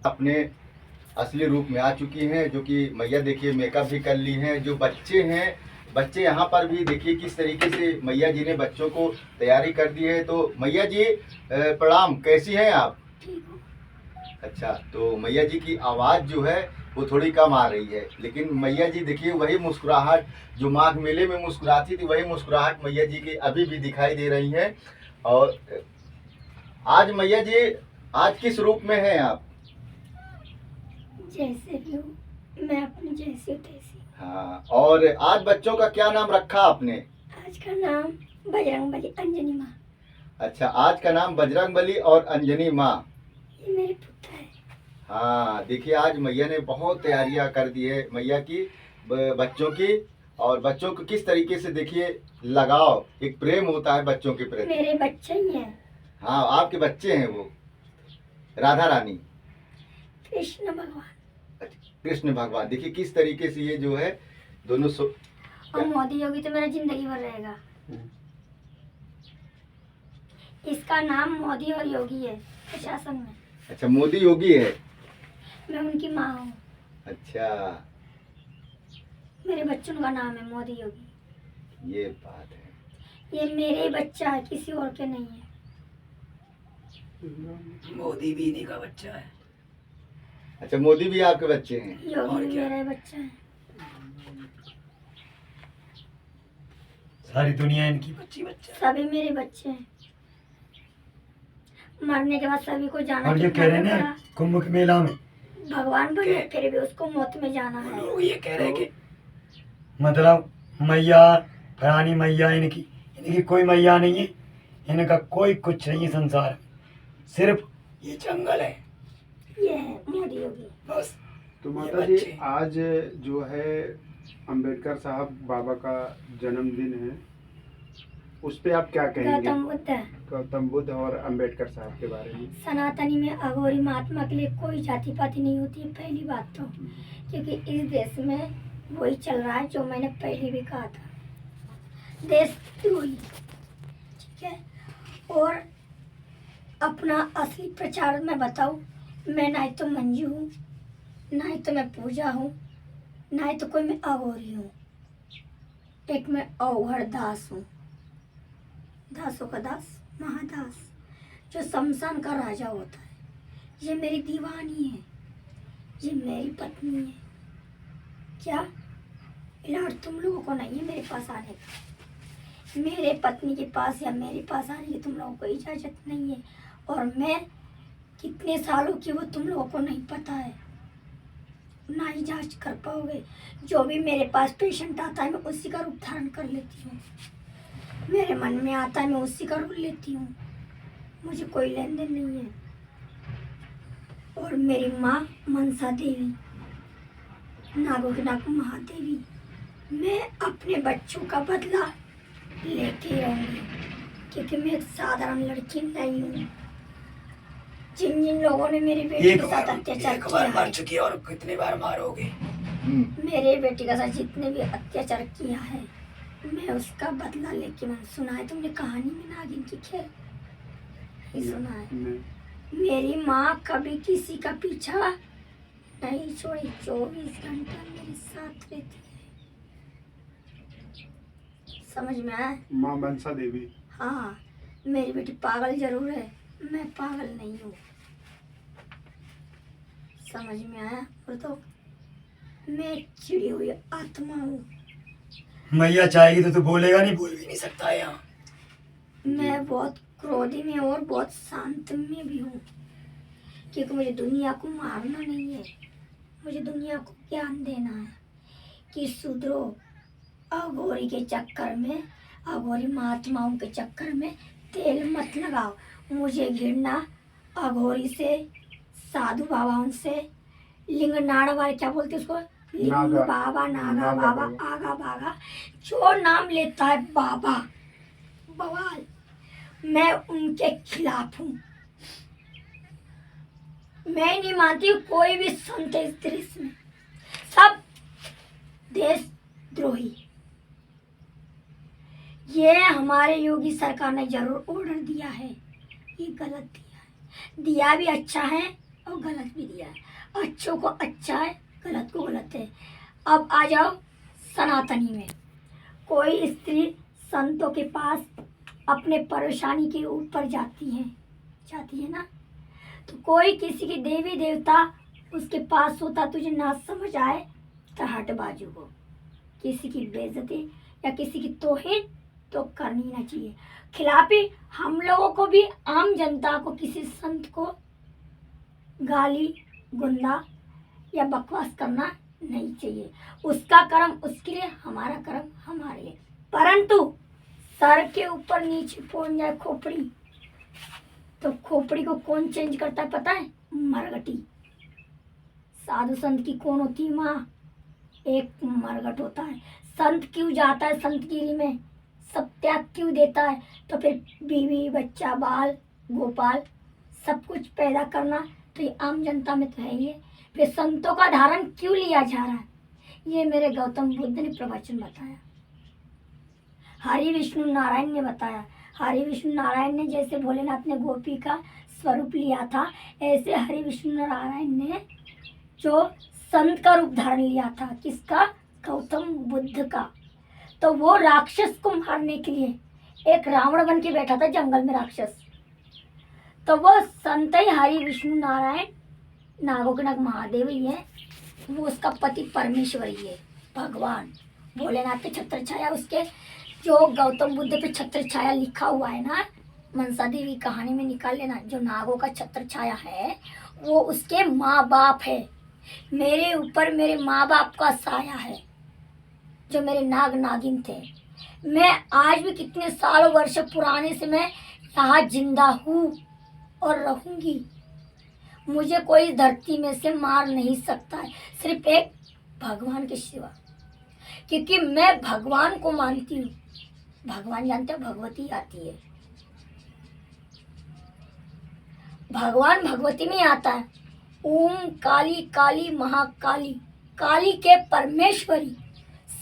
अपने असली रूप में आ चुकी हैं, जो कि मैया देखिए मेकअप भी कर ली हैं। जो बच्चे हैं, बच्चे यहाँ पर भी देखिए किस तरीके से मैया जी ने बच्चों को तैयारी कर दी है। तो मैया जी प्रणाम, कैसी हैं आप? अच्छा, तो मैया जी की आवाज़ जो है वो थोड़ी कम आ रही है, लेकिन मैया जी देखिए वही मुस्कुराहट जो माघ मेले में मुस्कुराती थी, वही मुस्कुराहट मैया जी की अभी भी दिखाई दे रही है। और आज मैया जी, आज किस रूप में हैं आप? जैसे भी हूँ मैं, अपनी जैसी हूँ तैसी। हाँ, और आज बच्चों का क्या नाम रखा आपने? आज का नाम बजरंगबली अंजनी माँ। अच्छा, आज का नाम बजरंगबली और अंजनी माँ। ये मेरे पुत्र है। हाँ, देखिए आज मैया ने बहुत तैयारियां कर दी है मैया की, बच्चों की। और बच्चों को किस तरीके से देखिए लगाव, एक प्रेम होता है बच्चों के प्रति। मेरे बच्चे ही हैं। हाँ, आपके बच्चे हैं वो, राधा रानी, कृष्ण भगवान कृष्ण भगवान। देखिए किस तरीके से ये जो है दोनों और मोदी योगी तो मेरा जिंदगी भर रहेगा। इसका नाम मोदी और योगी है प्रशासन में। अच्छा, मोदी योगी है। मैं उनकी माँ हूँ। अच्छा, मेरे बच्चों का नाम है मोदी योगी। ये बात है। ये मेरे बच्चा है, किसी और के नहीं है। मोदी भी इन्हीं का बच्चा है। अच्छा, मोदी भी आपके बच्चे हैं? योगी भी मेरा बच्चा है। सारी दुनिया इनकी बच्चा है। सभी मेरे बच्चे हैं। मरने के बाद सभी को जाना। और ये कह रहे हैं ना कुंभ के मेला में भगवान बने फिर भी उसको मौत में जाना है। लोग ये कह रहे हैं कि मतलब मैया फलानी मैया इनकी कोई मैया नहीं है, इनका कोई कुछ नहीं है संसार में, सिर्फ ये जंगल है, ये है मोदी योगी बस। तो माता जी, आज जो है अंबेडकर साहब बाबा का जन्मदिन है, उस पे आप क्या कहेंगे? गौतम बुद्ध और अंबेडकर साहब के बारे में। सनातनी में अघोरी महात्मा के लिए कोई जाति पाति नहीं होती है, पहली बात तो, क्योंकि इस देश में वही चल रहा है जो मैंने पहले भी कहा था, देशद्रोही। ठीक है, और अपना असली प्रचार में बताऊं, मैं ना ही तो मंजू हूँ, ना ही तो मैं पूजा हूँ, ना ही तो कोई मैं अघोरी हूँ। एक मैं अवघड़ दास हूँ, दासों का दास, महादास, जो शमशान का राजा होता है। ये मेरी दीवानी है, ये मेरी पत्नी है। क्या इलाज तुम लोगों को नहीं है मेरे पास आने का? मेरे पत्नी के पास या मेरे पास आने की तुम लोगों को इजाज़त नहीं है। और मैं कितने सालों की वो तुम लोगों को नहीं पता है, ना ही जांच कर पाओगे। जो भी मेरे पास पेशेंट आता है मैं उसी का रूप धारण कर लेती हूँ। मेरे मन में आता है मैं उसी का रूप लेती हूँ, मुझे कोई लेन देन नहीं है। और मेरी माँ मनसा देवी, नागों की नाग महादेवी, मैं अपने बच्चों का बदला लेती रहूंगी, क्योंकि मैं एक साधारण लड़की नहीं हूँ। जिन जिन लोगों ने मेरी बेटी के साथ अत्याचार किया है, मार चुकी है, और कितनी बार मारोगे? मेरे बेटी के साथ जितने भी अत्याचार किया है, मैं उसका बदला लेके। मैंने सुना है तुमने कहानी में नागिन की खेल ही सुना है। मेरी माँ कभी किसी का पीछा नहीं छोड़ी, 24 घंटा मेरे साथ रहती है। समझ में आया? माँ मनसा देवी। हाँ, मेरी बेटी पागल जरूर है, मैं पागल नहीं हूँ। समझ में आया? और तो मैं चिड़ी हुई आत्मा हूँ। मैया चाहेगी तो तू बोलेगा नहीं, बोल भी नहीं सकता है यहाँ। मैं बहुत क्रोधी में और बहुत शांत में भी हूँ, क्योंकि मुझे दुनिया को मारना नहीं है, मुझे दुनिया को ज्ञान देना है कि सुधरो। अघोरी के चक्कर में, अघोरी महात्माओं के चक्कर में तेल मत लगाओ। मुझे घृणा अघोरी से, साधु बाबाओं से, लिंग नाड़वा, क्या बोलते उसको, लिंग बाबा, नागा बाबा, आगा बागा, जो नाम लेता है बाबा बवाल, मैं उनके खिलाफ हूँ। मैं नहीं मानती हूँ कोई भी संत इस देश में, सब देशद्रोही। ये हमारे योगी सरकार ने जरूर ऑर्डर दिया है, ये गलत दिया है। दिया भी अच्छा है और गलत भी दिया है। अच्छों को अच्छा है, गलत को गलत है। अब आ जाओ सनातनी में। कोई स्त्री संतों के पास अपने परेशानी के ऊपर जाती है ना, तो कोई किसी की देवी देवता उसके पास होता, तुझे ना समझ आए तो हट बाजू को। किसी की बेइज्जती या किसी की तौहीन तो करनी ना चाहिए। खिलाफी हम लोगों को भी, आम जनता को किसी संत को गाली गुंडा या बकवास करना नहीं चाहिए। उसका कर्म उसके लिए, हमारा कर्म हमारे लिए। परंतु सर के ऊपर नीचे पहुंच जाए खोपड़ी, तो खोपड़ी को कौन चेंज करता है पता है? मरगटी। साधु संत की कौन होती है माँ? एक मरगट होता है। संत क्यों जाता है संतगिरी में? सब त्याग क्यों देता है? तो फिर बीवी बच्चा बाल गोपाल सब कुछ पैदा करना, तो ये आम जनता में तो है ही है। फिर संतों का धारण क्यों लिया जा रहा है? ये मेरे गौतम बुद्ध ने प्रवचन बताया, हरि विष्णु नारायण ने बताया। हरि विष्णु नारायण ने जैसे भोलेनाथ ने गोपी का स्वरूप लिया था, ऐसे हरि विष्णु नारायण ने जो संत का रूप धारण लिया था। किसका? गौतम बुद्ध का। तो वो राक्षस को मारने के लिए एक रावण बन के बैठा था जंगल में राक्षस। तो वो संत ही हरि विष्णु नारायण, नागों के नाग महादेव ही है, वो उसका पति परमेश्वर ही है, भगवान भोलेनाथ पे छत्र छाया। उसके जो गौतम बुद्ध पे छत्र छाया लिखा हुआ है ना, मनसा देवी कहानी में निकाल लेना, जो नागों का छत्र छाया है वो उसके माँ बाप है। मेरे ऊपर मेरे माँ बाप का साया है, जो मेरे नाग नागिन थे। मैं आज भी कितने सालों वर्ष पुराने से मैं यहाँ जिंदा हूँ और रहूंगी। मुझे कोई धरती में से मार नहीं सकता है, सिर्फ एक भगवान के सिवा, क्योंकि मैं भगवान को मानती हूँ। भगवान जानते हो, भगवती आती है, भगवान भगवती में आता है। ओम काली काली महाकाली, काली के परमेश्वरी,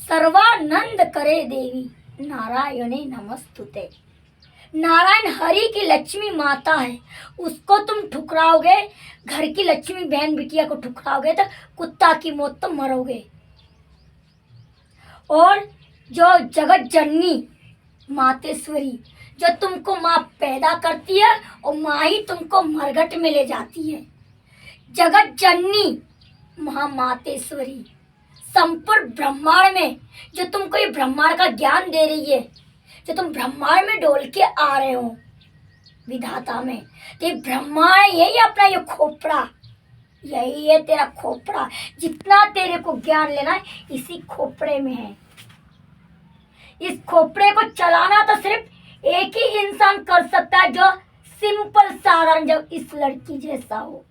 सर्वानंद करे देवी, नारायणे नमस्तुते। नारायण हरि की लक्ष्मी माता है, उसको तुम ठुकराओगे, घर की लक्ष्मी बहन बिटिया को ठुकराओगे तो कुत्ता की मौत तो मरोगे। और जो जगत जननी मातेश्वरी, जो तुमको माँ पैदा करती है और माँ ही तुमको मरघट में ले जाती है, जगत जननी महामातेश्वरी, संपूर्ण ब्रह्मांड में जो तुमको ये ब्रह्मांड का ज्ञान दे रही है, जो तुम ब्रह्मांड में डोल के आ रहे हो विधाता में, तो ये ब्रह्मांड यही अपना ये खोपड़ा, यही है तेरा खोपड़ा। जितना तेरे को ज्ञान लेना है इसी खोपड़े में है। इस खोपड़े को चलाना तो सिर्फ एक ही इंसान कर सकता है, जो सिंपल साधारण, जब इस लड़की जैसा हो।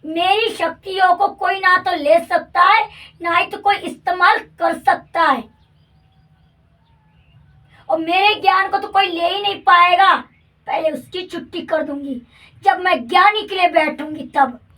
मेरी शक्तियों को कोई ना तो ले सकता है, ना ही तो कोई इस्तेमाल कर सकता है, और मेरे ज्ञान को तो कोई ले ही नहीं पाएगा। पहले उसकी छुट्टी कर दूंगी, जब मैं ज्ञानी के लिए बैठूंगी तब।